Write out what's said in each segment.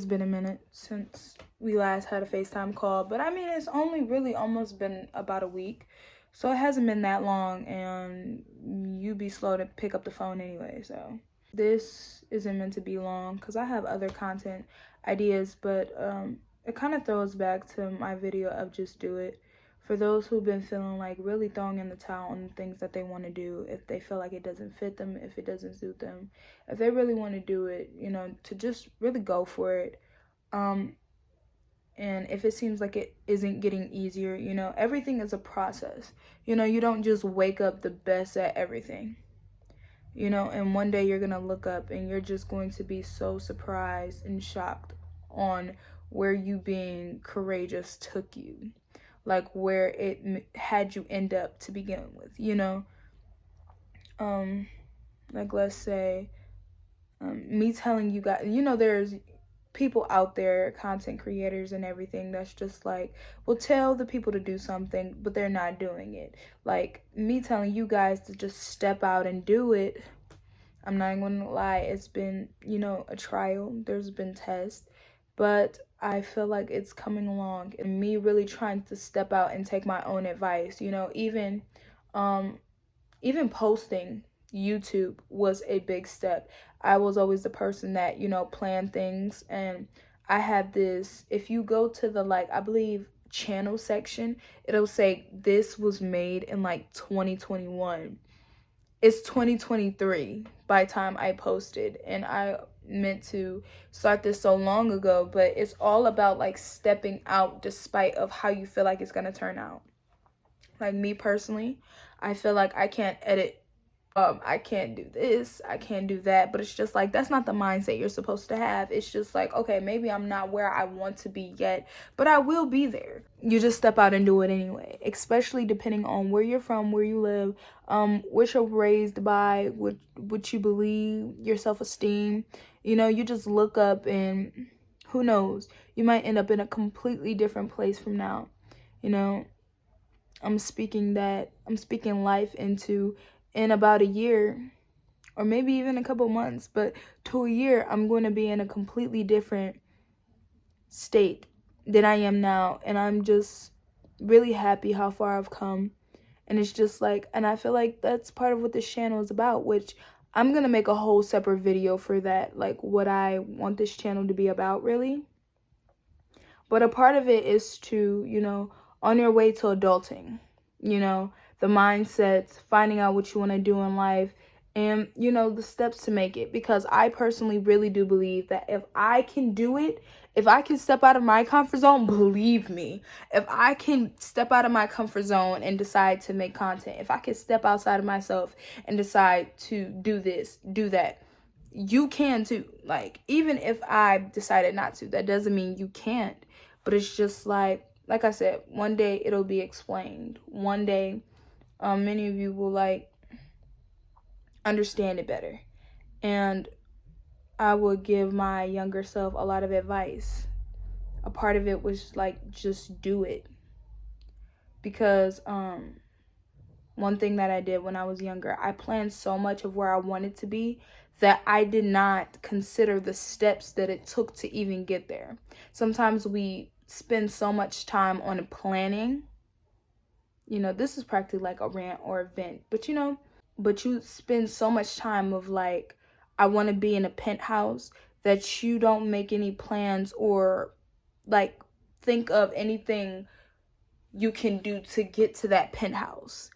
has been a minute since we last had a FaceTime call, but I mean, it's only really almost been about a week, so it hasn't been that long, and you be slow to pick up the phone anyway, so this isn't meant to be long because I have other content ideas, but it kind of throws back to my video of just do it. For those who've been feeling like really throwing in the towel on things that they want to do, if they feel like it doesn't fit them, if it doesn't suit them, if they really want to do it, you know, to just really go for it. And if it seems like it isn't getting easier, you know, everything is a process. You know, you don't just wake up the best at everything, you know, and one day you're going to look up and you're just going to be so surprised and shocked on where you being courageous took you. Like where it had you end up to begin with, you know. Like let's say me telling you guys, you know, there's people out there, content creators and everything, that's just like will tell the people to do something but they're not doing it. Like me telling you guys to just step out and do it, I'm not even gonna lie, it's been, you know, a trial. There's been tests, but I feel like it's coming along, and me really trying to step out and take my own advice, you know, even posting YouTube was a big step. I was always the person that, you know, planned things, and I had this, if you go to the, like, I believe channel section, it'll say this was made in like 2021. It's 2023 by the time I posted, and I meant to start this so long ago, but it's all about like stepping out despite of how you feel like it's gonna turn out. Like me personally, I feel like I can't edit, I can't do this, I can't do that, but it's just like that's not the mindset you're supposed to have. It's just like, okay, maybe I'm not where I want to be yet, but I will be there. You just step out and do it anyway, especially depending on where you're from, where you live, what you're raised by, what you believe, your self-esteem. You know, you just look up and who knows, you might end up in a completely different place from now. You know, I'm speaking life into, in about a year, or maybe even a couple months, but to a year, I'm going to be in a completely different state than I am now. And I'm just really happy how far I've come. And it's just like, and I feel like that's part of what this channel is about, which I'm going to make a whole separate video for that, like what I want this channel to be about, really. But a part of it is to, you know, on your way to adulting, you know, the mindsets, finding out what you want to do in life, and, you know, the steps to make it. Because I personally really do believe that if I can do it, if I can step out of my comfort zone, believe me, if I can step out of my comfort zone and decide to make content, if I can step outside of myself and decide to do this, do that, you can too. Like, even if I decided not to, that doesn't mean you can't. But it's just like I said, one day it'll be explained. One day, many of you will like understand it better. And I would give my younger self a lot of advice. A part of it was like, just do it. Because one thing that I did when I was younger, I planned so much of where I wanted to be that I did not consider the steps that it took to even get there. Sometimes we spend so much time on planning. You know, this is practically like a rant or a vent, but you spend so much time of like, I want to be in a penthouse, that you don't make any plans or like think of anything you can do to get to that penthouse.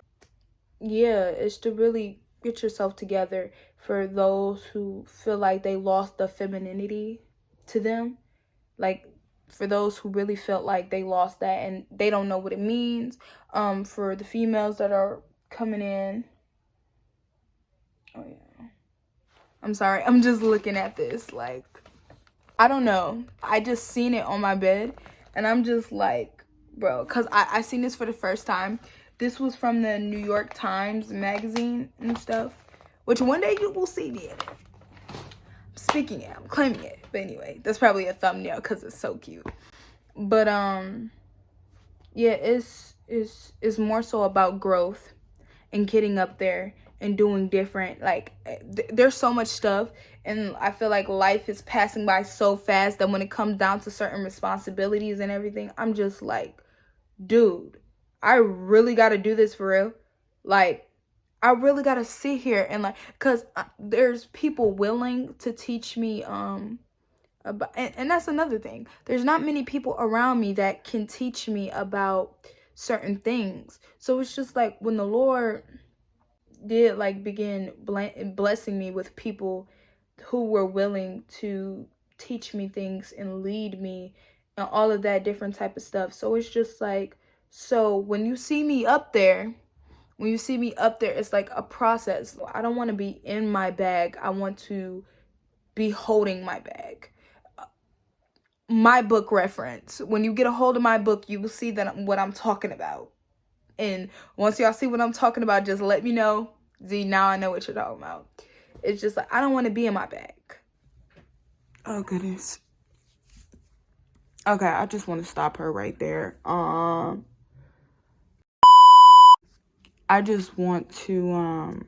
Yeah, it's to really get yourself together for those who feel like they lost the femininity to them. Like, for those who really felt like they lost that and they don't know what it means. For the females that are coming in. Oh, yeah. I'm sorry. I'm just looking at this. Like, I don't know. I just seen it on my bed. And I'm just like, bro. Because I seen this for the first time. This was from the New York Times magazine and stuff. Which one day you will see me in it. I'm speaking it. I'm claiming it. But anyway, that's probably a thumbnail because it's so cute. But yeah, it's more so about growth and getting up there and doing different, like there's so much stuff, and I feel like life is passing by so fast that when it comes down to certain responsibilities and everything, I'm just like, dude, I really got to do this for real. Like, I really got to sit here and like, cuz there's people willing to teach me about, and that's another thing. There's not many people around me that can teach me about certain things. So it's just like when the Lord did like begin blessing me with people who were willing to teach me things and lead me and all of that different type of stuff. So it's just like, so when you see me up there, it's like a process. I don't want to be in my bag. I want to be holding my bag. My book reference. When you get a hold of my book, you will see that what I'm talking about. And once y'all see what I'm talking about, just let me know. Z, now I know what you're talking about. It's just like, I don't want to be in my bag. Oh, goodness. Okay, I just want to stop her right there. I just want to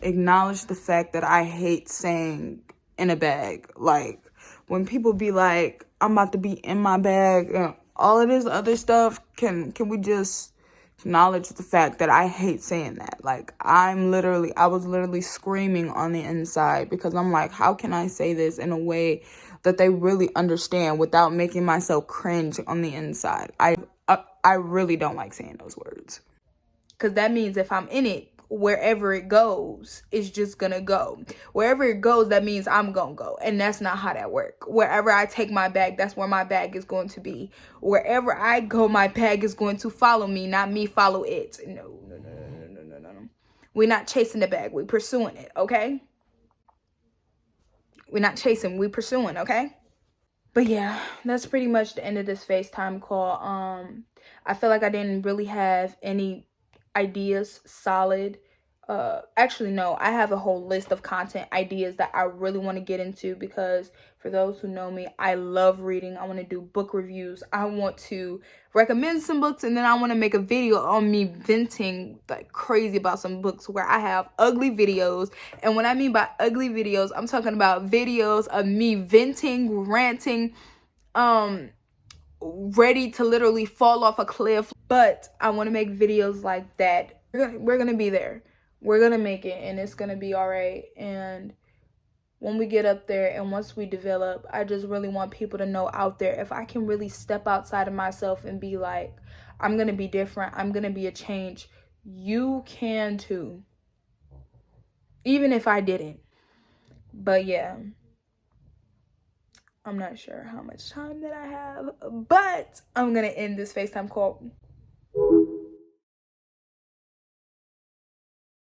acknowledge the fact that I hate saying in a bag. Like, when people be like, I'm about to be in my bag, all of this other stuff, can we just acknowledge the fact that I hate saying that? Like, I was literally screaming on the inside because I'm like, how can I say this in a way that they really understand without making myself cringe on the inside? I really don't like saying those words. Because that means if I'm in it, wherever it goes, it's just gonna go. Wherever it goes, that means I'm gonna go. And that's not how that works. Wherever I take my bag, that's where my bag is going to be. Wherever I go, my bag is going to follow me, not me follow it. No. We're not chasing the bag. We're pursuing it, okay? We're not chasing, we're pursuing, okay? But yeah, that's pretty much the end of this FaceTime call. I feel like I didn't really have any ideas solid. Actually, no, I have a whole list of content ideas that I really want to get into because for those who know me, I love reading. I want to do book reviews. I want to recommend some books, and then I want to make a video on me venting like crazy about some books where I have ugly videos. And what I mean by ugly videos, I'm talking about videos of me venting, ranting, ready to literally fall off a cliff. But I want to make videos like that. We're gonna be there. We're gonna make it, and it's gonna be all right. And when we get up there and once we develop, I just really want people to know out there, if I can really step outside of myself and be like, I'm gonna be different, I'm gonna be a change, you can too, even if I didn't. But yeah, I'm not sure how much time that I have, but I'm gonna end this FaceTime call